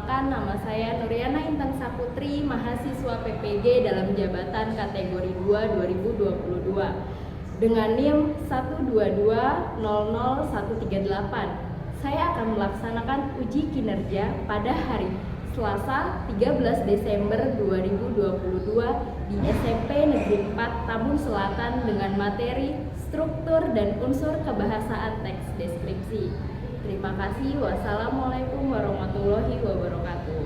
Perkenalkan, nama saya Nuriana Intan Saputri, mahasiswa PPG dalam jabatan kategori 2 2022 dengan NIM 122000138. Saya akan melaksanakan uji kinerja pada hari Selasa 13 Desember 2022 di SMP Negeri 4 Tambun Selatan dengan materi struktur dan unsur kebahasaan teks deskripsi. Terima kasih. Wassalamualaikum warahmatullahi wabarakatuh.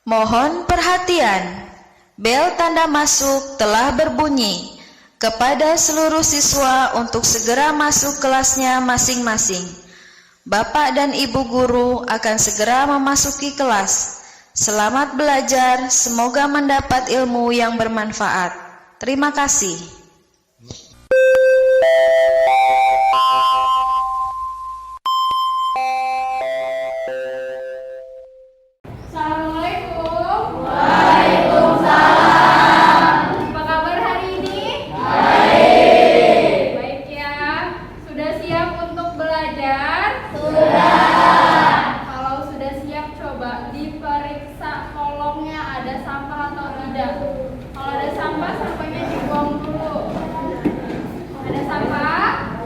Mohon perhatian, bel tanda masuk telah berbunyi. Kepada seluruh siswa untuk segera masuk kelasnya masing-masing. Bapak dan Ibu guru akan segera memasuki kelas. Selamat belajar, semoga mendapat ilmu yang bermanfaat. Terima kasih. Assalamualaikum. Waalaikumsalam. Apa kabar hari ini? Baik. Baik ya. Sudah siap untuk belajar? Sudah. Kalau sudah siap, coba diperiksa kolomnya ada sampah atau tidak. Kalau ada sampah, sampahnya dibuang dulu. Ada sampah?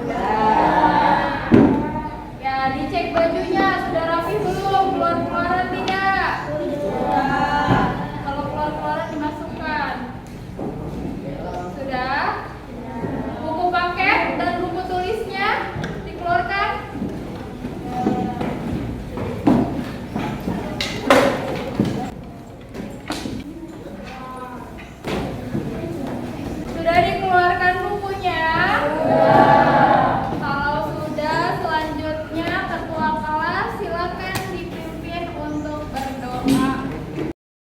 Ya, dicek bajunya sudah rapi belum? Keluar-keluaran tidak? Kalau keluar-keluaran dimasukkan. Sudah? Buku paket dan buku tulisnya dikeluarkan. Sudah dikeluarkan bukunya? Kalau sudah, selanjutnya ketua kelas silakan dipimpin untuk berdoa.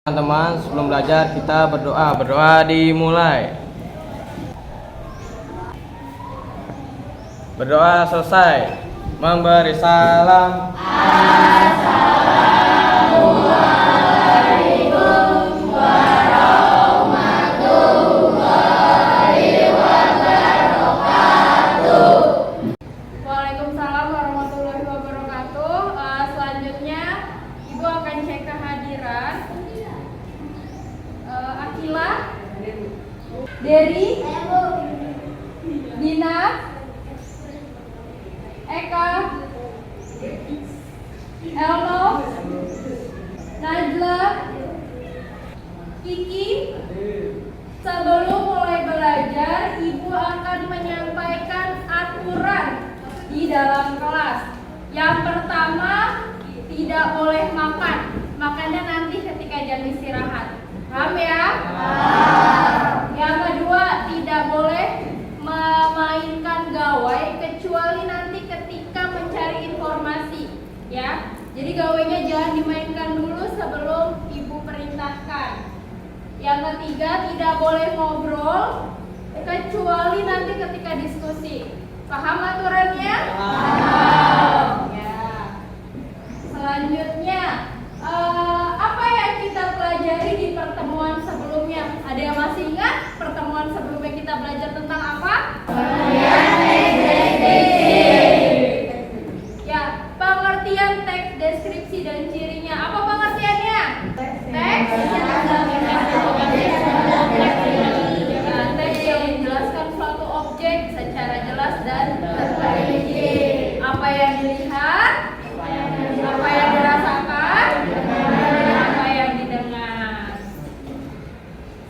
Teman-teman, sebelum belajar kita berdoa. Berdoa dimulai. Berdoa selesai. Memberi salam. Waalaikumsalam warahmatullahi wabarakatuh. Selanjutnya Ibu akan cek kehadiran. Akila, Dery, Dina, Eka, Elno, Najla, Kiki. Sebelum mulai belajar, Ibu akan menyampaikan aturan di dalam kelas. Yang pertama, tidak boleh makan. Makannya nanti ketika jam istirahat. Paham ya? Yang kedua, tidak boleh memainkan gawai kecuali nanti ketika mencari informasi, ya. Jadi gawainya jangan dimainkan dulu sebelum Ibu perintahkan. Yang ketiga, tidak boleh ngobrol kecuali nanti ketika diskusi. Paham aturannya? Ya. Selanjutnya, apa yang kita pelajari di pertemuan sebelumnya? Ada yang masih ingat pertemuan sebelumnya kita belajar tentang apa? Pengertian teks deskripsi. Ya, pengertian teks deskripsi dan cirinya. Apa pengertiannya? Teks yang menjelaskan suatu objek secara jelas dan terperinci. Apa yang dilihat? Apa yang dirasakan? Apa yang didengar?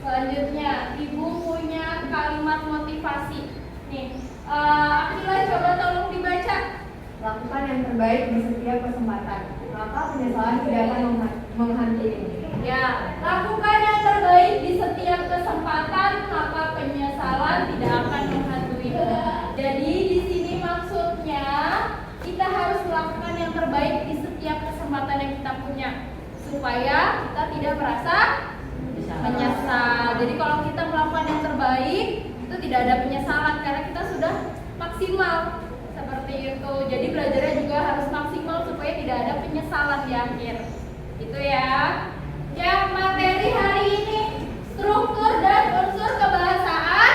Selanjutnya, Ibu punya kalimat motivasi. Nih, Akila coba tolong dibaca. Lakukan yang terbaik di setiap kesempatan, maka penyesalan tidak akan menghantui. Ya, lakukan yang terbaik di setiap kesempatan, maka penyesalan tidak akan menghantui. Jadi di sini maksudnya kita harus melakukan yang terbaik di setiap kesempatan yang kita punya, supaya kita tidak merasa menyesal. Jadi kalau kita melakukan yang terbaik, itu tidak ada penyesalan karena kita sudah maksimal. Seperti itu. Jadi belajarnya juga harus maksimal supaya tidak ada penyesalan di akhir. Itu ya. Ya, materi hari ini struktur dan unsur kebahasaan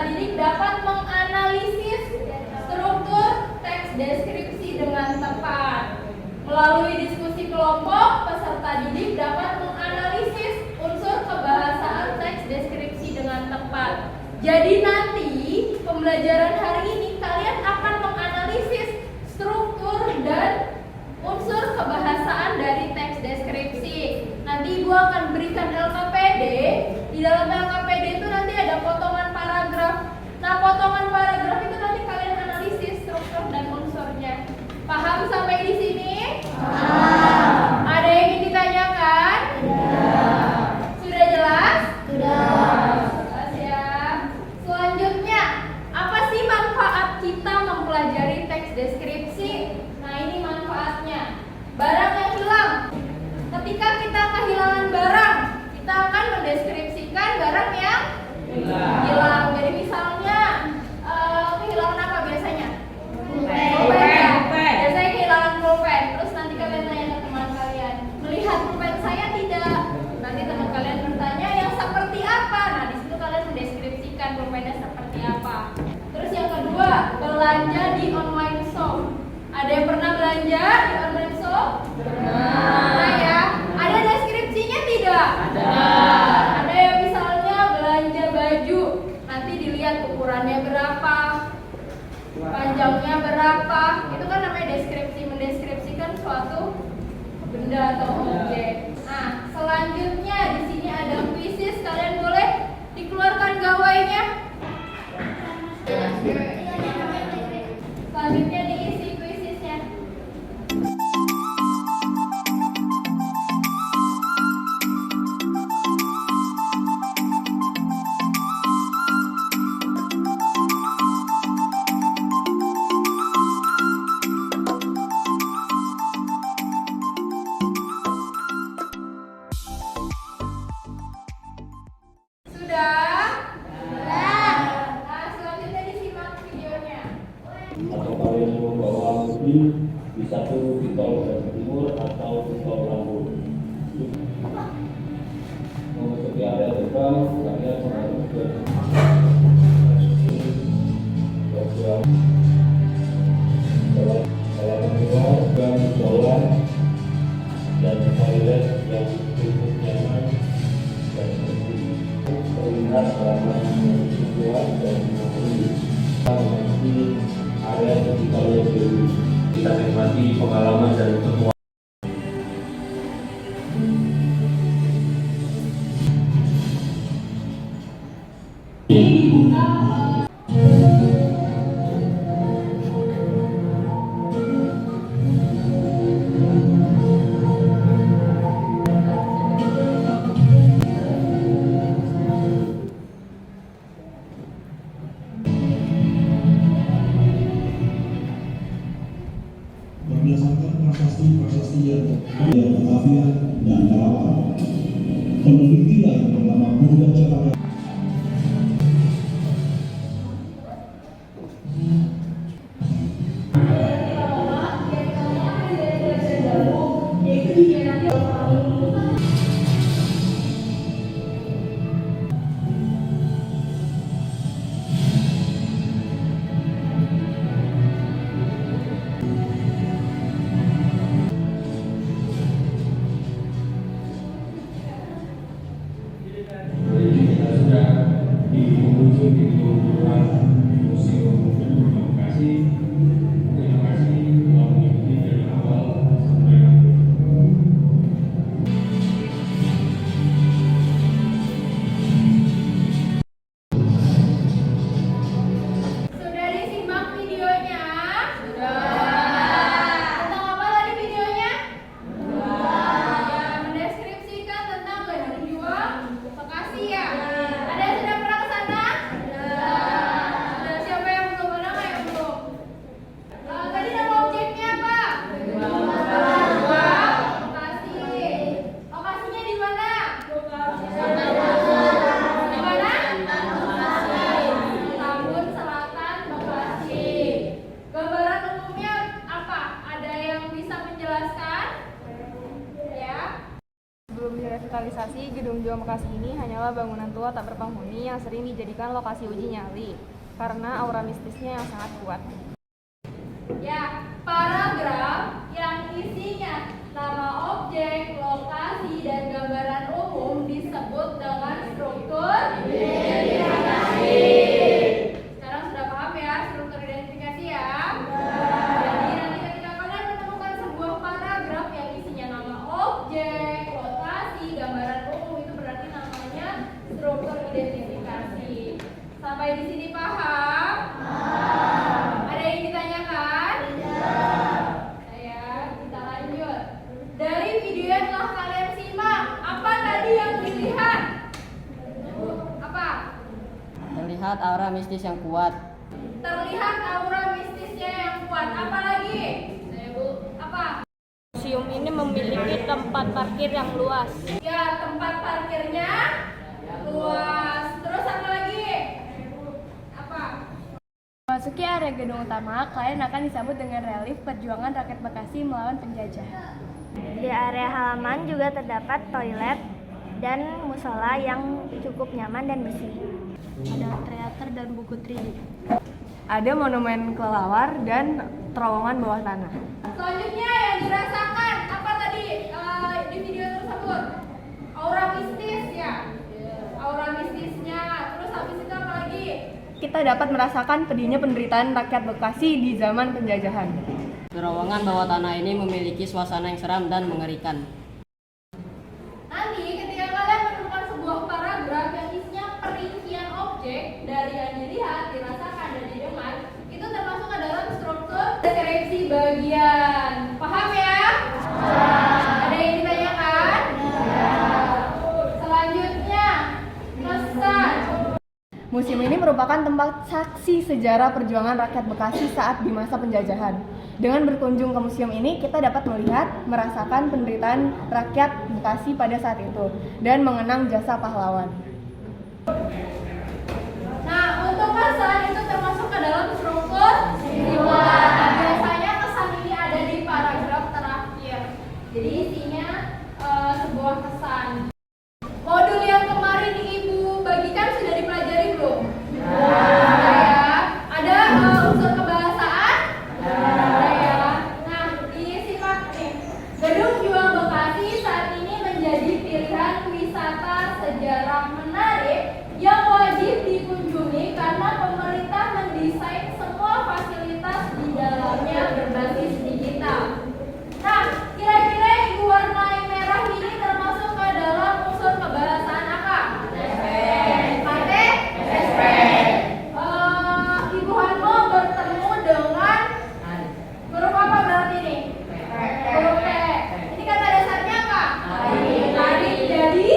didik dapat menganalisis struktur teks deskripsi dengan tepat. Melalui diskusi kelompok, peserta didik dapat menganalisis unsur kebahasaan teks deskripsi dengan tepat. Jadi nanti pembelajaran hari ini kalian akan menganalisis struktur dan unsur kebahasaan dari teks deskripsi. Nanti Ibu akan berikan LKPD. Di dalam LKPD itu nanti ada potongan paragraf. Nah, potongan paragraf itu nanti kalian analisis struktur dan unsurnya. Paham sampai di sini? Ada yang ingin ditanyakan? Sudah jelas? Jelas ya. Selanjutnya, apa sih manfaat kita mempelajari teks deskripsi? Nah, ini manfaatnya. Barang yang hilang. Ketika kita kehilangan barang, kita akan mendeskripsikan barang yang hilang. Jadi misalnya kehilangan apa biasanya? Pulpen. Biasanya kehilangan pulpen. Terus nanti kalian tanya ke teman kalian, melihat pulpen saya tidak. Nanti teman kalian bertanya yang seperti apa. Nah, di situ kalian mendeskripsikan pulpennya seperti apa. Terus yang kedua, belanja di online shop. Ada yang pernah belanja di online shop? Pernah ya. Ada deskripsinya tidak? Ada yang misalnya belanja baju, nanti dilihat ukurannya berapa, panjangnya berapa. Itu kan namanya deskripsi, mendeskripsikan suatu benda atau objek. Nah, selanjutnya di sini ada kuisis. Kalian boleh dikeluarkan gawainya. Selanjutnya diisi kuisisnya. Sudah? Nah, selanjutnya disimak videonya. Atau kalian membawa mobil di satu pistol garis timur atau pistol lambung. Memasuki area terbang, kalian harus halaman luar dan sholat dan toilet yang cukup nyaman dan bersih. Terlihat halaman yang luas dan bersih. Memasuki area sekitar dulu. Kita nikmati pengalaman dan semua. Berdasarkan prasasti-prasasti yang batavian dan dalaman, peneliti lain bernama Buddha Cakra revitalisasi, Gedung Juang Bekasi ini hanyalah bangunan tua tak berpenghuni yang sering dijadikan lokasi uji nyali karena aura mistisnya yang sangat kuat. Ya, paragraf yang isinya nama objek, lokasi, dan gambaran umum disebut dengan struktur identifikasi. Sekarang sudah paham ya struktur identifikasi ya? Jadi nanti ketika kalian menemukan sebuah paragraf yang isinya nama objek, lokasi, gambaran umum, itu berarti namanya struktur identifikasi. Sampai di sini paham? Ada yang ditanyakan? Kita lanjut. Dari video yang telah kalian simak, apa tadi yang dilihat? Apa? Terlihat aura mistis yang kuat. Terlihat aura mistisnya yang kuat. Apa lagi? Apa? Museum ini memiliki tempat parkir yang luas. Ya, tempat parkirnya luas. Terus apa lagi? Apa? Memasuki area gedung utama, kalian akan disambut dengan relief perjuangan rakyat Bekasi melawan penjajah. Di area halaman juga terdapat toilet dan musola yang cukup nyaman dan bersih. Ada teater dan buku 3D. Ada monumen kelelawar dan terowongan bawah tanah. Selanjutnya yang dirasakan apa tadi di video tersebut? Aura mistis ya. Aura mistisnya. Terus habis itu apa lagi? Kita dapat merasakan pedihnya penderitaan rakyat Bekasi di zaman penjajahan. Terowongan bawah tanah ini memiliki suasana yang seram dan mengerikan. Nanti ketika kalian menemukan sebuah paragraf yang isinya perincian objek dari yang dilihat, dirasakan, dan didengar, itu termasuk ke dalam struktur deskripsi bagian. Paham ya? Ada yang ditanyakan? Selanjutnya, kesan. Museum ini merupakan tempat saksi sejarah perjuangan rakyat Bekasi saat di masa penjajahan. Dengan berkunjung ke museum ini, kita dapat melihat, merasakan penderitaan rakyat Bekasi pada saat itu, dan mengenang jasa pahlawan. Nah, untuk kesan itu termasuk ke dalam struktur jiwa. Biasanya kesan ini ada di paragraf terakhir. Jadi isinya sebuah kesan. Modul yang kemarin Ibu bagikan sudah dipelajari belum? Sudah ya. Ada unsur kebahasaan? Ada ya. Nah, disimak nih. Gedung Juang Bekasi saat ini menjadi pilihan wisata sejarah menarik yang wajib dikunjungi karena pemerintah mendesain semua fasilitas di dalamnya berbasis digital. Nah, kira-kira Ibu warnai merah ini termasuk ke dalam unsur kebahasaan apa? Kate? Ibu Hanmo bertemu dengan huruf apa berarti ini? Huruf P. Ini kata dasarnya apa? Tarik. Jadi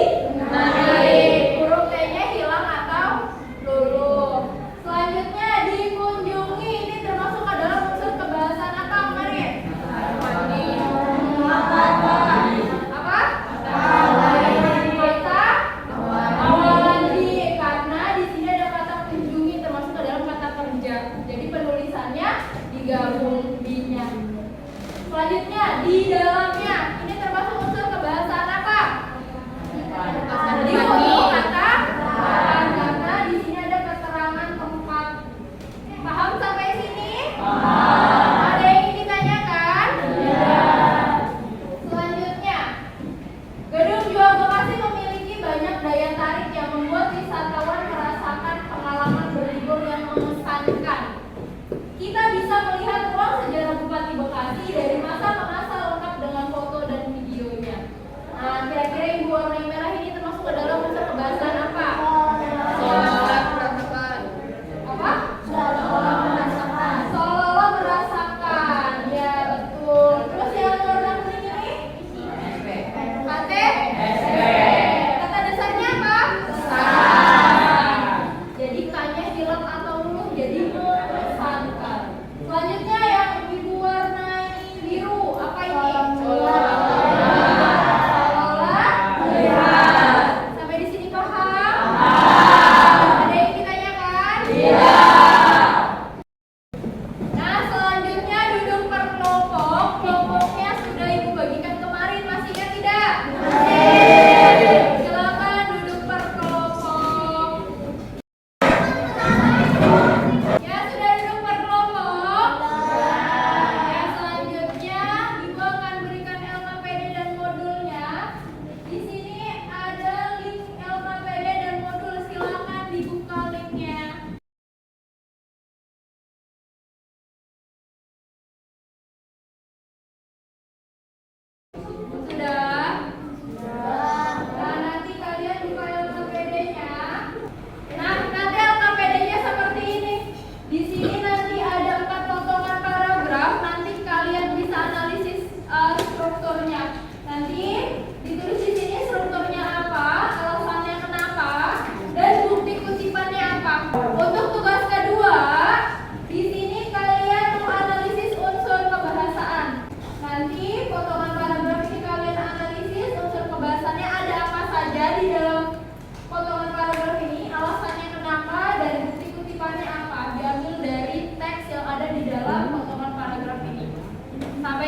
naik. Huruf T-nya hilang atau luluh. Selanjutnya dikunjungi. Ini termasuk ke dalam unsur kebahasaan apa kemarin? Apa? Kata awalandi. Karena di sini ada kata kunjungi termasuk ke dalam kata kerja. Jadi penulisannya digabung di-nya. Selanjutnya di dalamnya. Ini termasuk unsur kebahasaan apa? Di kata karena di sini ada keterangan tempat. Paham sampai sini? Ada yang ingin ditanyakan? Selanjutnya, Gedung Juang Bekasi memiliki banyak daya tarik yang membuat wisatawan merasakan pengalaman berlibur yang mengesankan. Kita bisa melihat ruang sejarah Bupati Bekasi dari masa ke masa lengkap dengan foto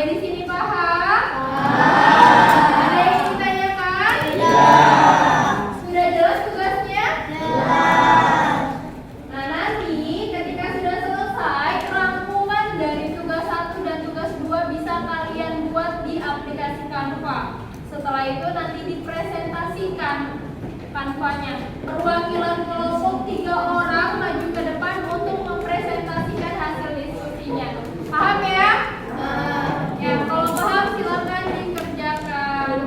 Sampai di sini paham? Ada yang ingin ditanyakan? Sudah jelas tugasnya? Nah, nanti ketika sudah selesai, rangkuman dari tugas 1 dan tugas 2 bisa kalian buat di aplikasi Canva. Setelah itu nanti dipresentasikan Canva-nya. Perwakilan kelompok 3 orang maju ke depan untuk mempresentasikan hasil diskusinya. Paham ya? Ya, kalau paham silakan dikerjakan.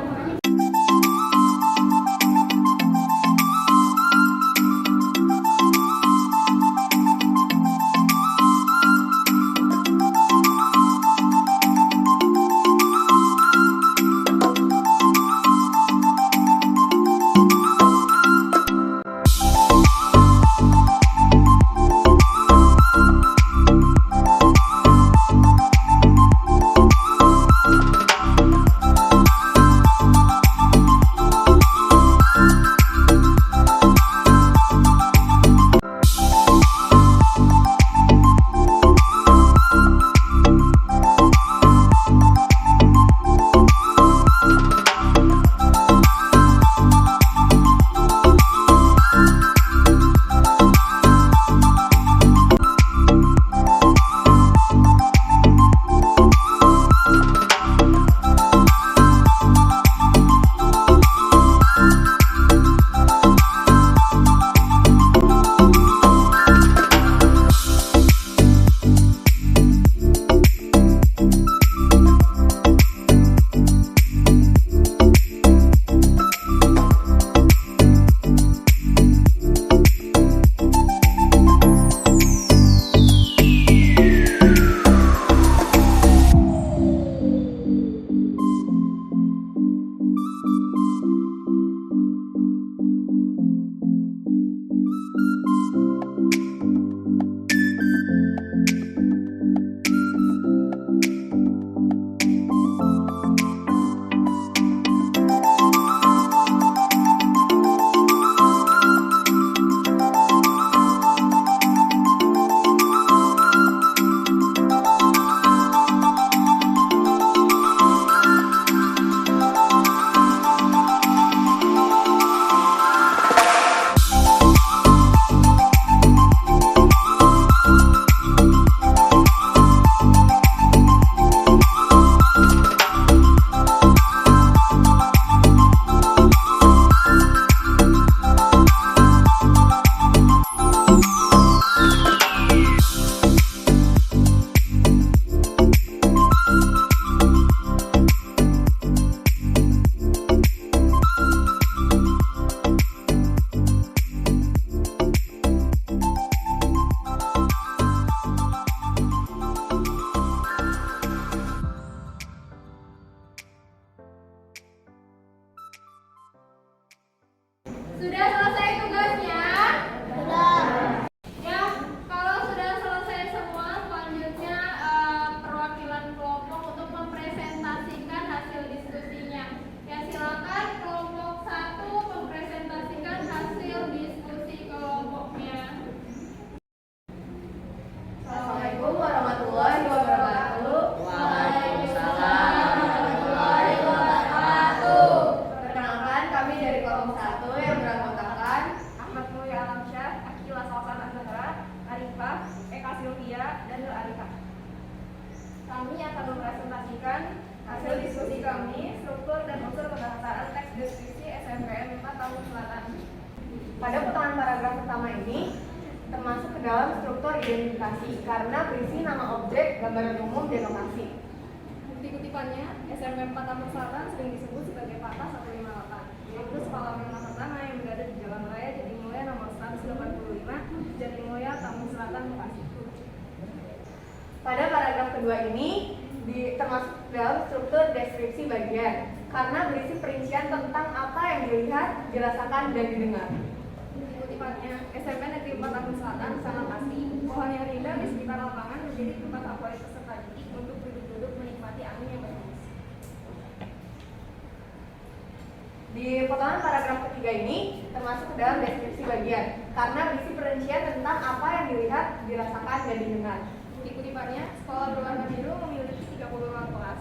Sudah selesai tugasnya? Sudah. Ya, kalau sudah selesai semua, selanjutnya perwakilan kelompok untuk mempresentasikan hasil diskusinya. Ya, silakan kelompok 1 mempresentasikan hasil diskusi kelompoknya. Assalamualaikum warahmatullahi wabarakatuh. Waalaikumsalam warahmatullahi wabarakatuh. Perkenalkan, kami dari kelompok 1 yang beranggotakan Ahmad Mulya Alamsyah, Akila Salsan Azhara, Arifah, Eka Sylvia, dan Nur Arifah. Kami akan mempresentasikan hasil diskusi kami, struktur dan unsur pembahasan teks deskripsi SNMPTN 4 tahun selatan. pada potongan paragraf pertama ini termasuk ke dalam struktur identifikasi karena berisi nama objek, gambaran umum, dan lokasi. Bukti kutipannya, SMP 4 Taman Selatan sering disebut sebagai Patah 158, yaitu sekolah menengah pertama yang berada di Jalan Raya Jatimulya nomor 185, Jatimulya, Taman Selatan, Bekasi. Pada paragraf kedua ini termasuk dalam struktur deskripsi bagian karena berisi perincian tentang apa yang dilihat, dirasakan, dan didengar. Kutipannya, SMP Negeri 4 Taman Selatan sangat asri. Pohon yang rindang di sekitar lapangan menjadi tempat favorit peserta didik untuk duduk-duduk menikmati angin yang berhembus. Di potongan paragraf ketiga ini termasuk dalam deskripsi bagian karena berisi perincian tentang apa yang dilihat, dirasakan, dan didengar. Di kutipannya, sekolah berwarna biru memiliki 30 ruang kelas.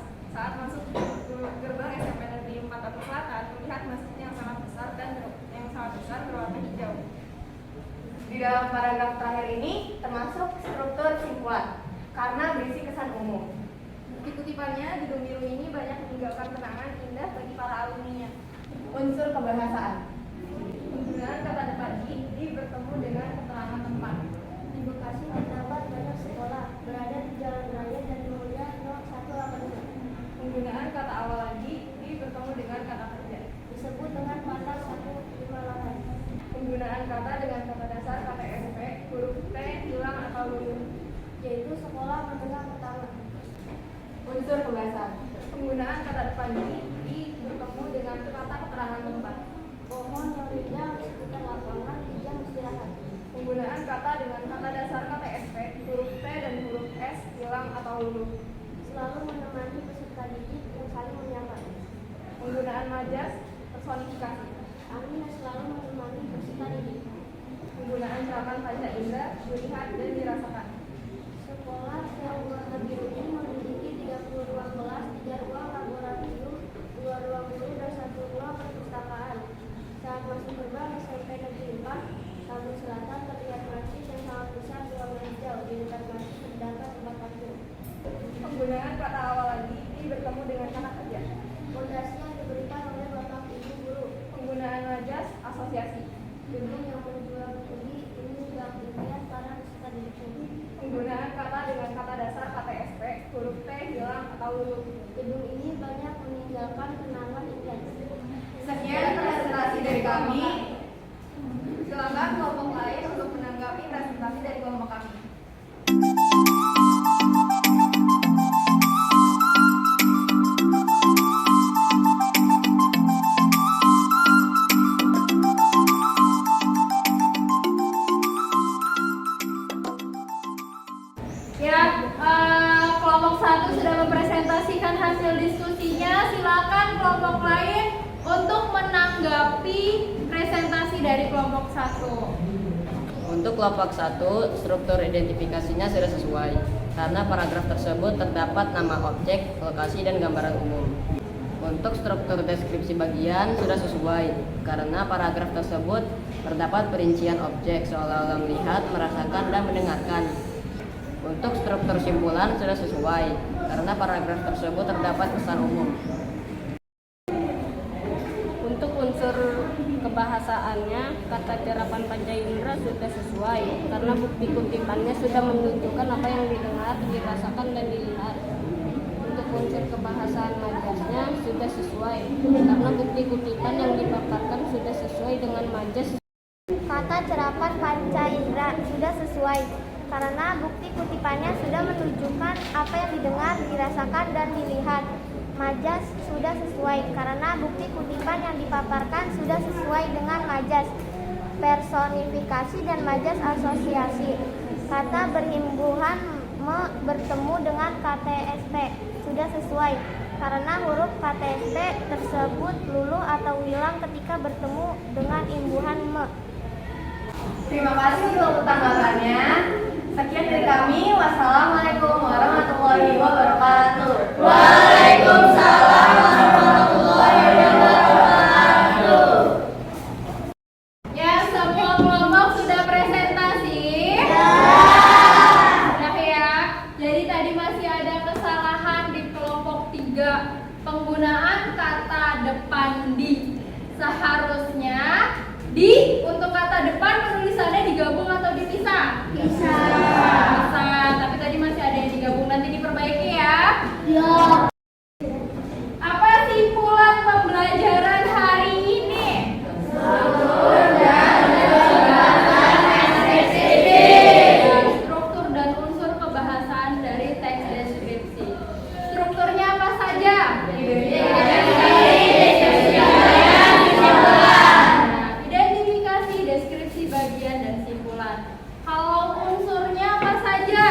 Di dalam paragraf terakhir ini termasuk struktur simpulan karena berisi kesan umum. Bukti kutipannya di Domiru ini banyak meninggalkan kenangan indah bagi para alumninya. Unsur kebahasaan. Penggunaan kata depan di bertemu dengan keterangan tempat. Di Bekasi terdapat banyak sekolah berada di Jalan Raya dan Mulia No. 182. Penggunaan kata awal lagi di bertemu dengan kata kerja. Disebut dengan kata 158. Penggunaan kata dengan kata dasar kata SP, huruf T hilang atau luluh. Yaitu sekolah menengah pertama. Unsur pembahasan. Penggunaan kata depan di bertemu dengan kata keterangan tempat. Pohon yang rindang di sekitar lapangan di jam istirahat. Penggunaan kata dengan kata dasar kata SP, huruf T dan huruf S hilang atau luluh. Selalu menemani peserta didik yang saling menyapa. Penggunaan majas personifikasi. Amin selalu menemani peserta didik. Penggunaan serapan panca indera dilihat dan dirasakan. Sekolah yang warna biru ini memiliki 30 ruang kelas, 3 ruang laboratorium, 2 ruang guru dan 1 ruang perpustakaan. Saat masuk gerbang SMP Negeri 4, Tambun Selatan terlihat masjid yang sangat besar ruangan hijau. Di dekat masjid terdapat tempat parkir. Penggunaan kata awal lagi di bertemu dengan kata kerja. Fondasi yang diberikan oleh Bapak Ibu guru. Penggunaan majas asosiasi. Gedung yang berjuang tinggi ini juga dilihat para peserta didik. Penggunaan kata dengan kata dasar kata SP, huruf T hilang atau luluh. Gedung ini banyak meninggalkan kenangan indah. Sekian presentasi dari kami. Silakan kelompok lain untuk menanggapi presentasi dari kelompok kami. Ya, kelompok 1 sudah mempresentasikan hasil diskusinya. Silakan kelompok lain untuk menanggapi presentasi dari kelompok 1. Untuk kelompok 1, struktur identifikasinya sudah sesuai karena paragraf tersebut terdapat nama objek, lokasi, dan gambaran umum. Untuk struktur deskripsi bagian sudah sesuai karena paragraf tersebut terdapat perincian objek seolah-olah melihat, merasakan, dan mendengarkan. Untuk struktur simpulan sudah sesuai karena paragraf tersebut terdapat kesan umum. Untuk unsur kebahasaannya, kata cerapan panca indera sudah sesuai karena bukti kutipannya sudah menunjukkan apa yang didengar, dirasakan, dan dilihat. Untuk unsur kebahasaan majasnya sudah sesuai karena bukti kutipan yang dipaparkan sudah sesuai dengan majas. Kata cerapan panca indera sudah sesuai karena bukti kutipannya sudah menunjukkan apa yang didengar, dirasakan, dan dilihat. Majas sudah sesuai karena bukti kutipan yang dipaparkan sudah sesuai dengan majas personifikasi dan majas asosiasi. Kata berhimbuhan bertemu dengan KTSP sudah sesuai karena huruf KTSP tersebut luluh atau hilang ketika bertemu dengan imbuhan me. Terima kasih untuk tanggapannya. Sekian dari kami. Wassalamualaikum warahmatullahi wabarakatuh. Waalaikumsalam warahmatullahi wabarakatuh. Ya, semua kelompok sudah presentasi? Ya. Sudah ya. Jadi tadi masih ada kesalahan di kelompok 3. Penggunaan kata depan di. Seharusnya di untuk kata depan penulisannya digabung atau dipisah? Bisa. Bisa, tapi tadi masih ada yang digabung. Nanti diperbaiki ya. Ya. Apa simpulan pembelajaran hari ini? Struktur dan unsur kebahasaan dari teks deskripsi. Strukturnya apa saja? Identifikasi, deskripsi bagian, dan simpulan. Kalau unsurnya apa saja?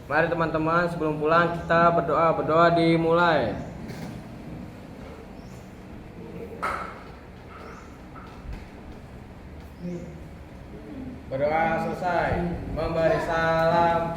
Mari teman-teman, sebelum pulang kita berdoa. Berdoa dimulai. Berdoa selesai. Memberi salam.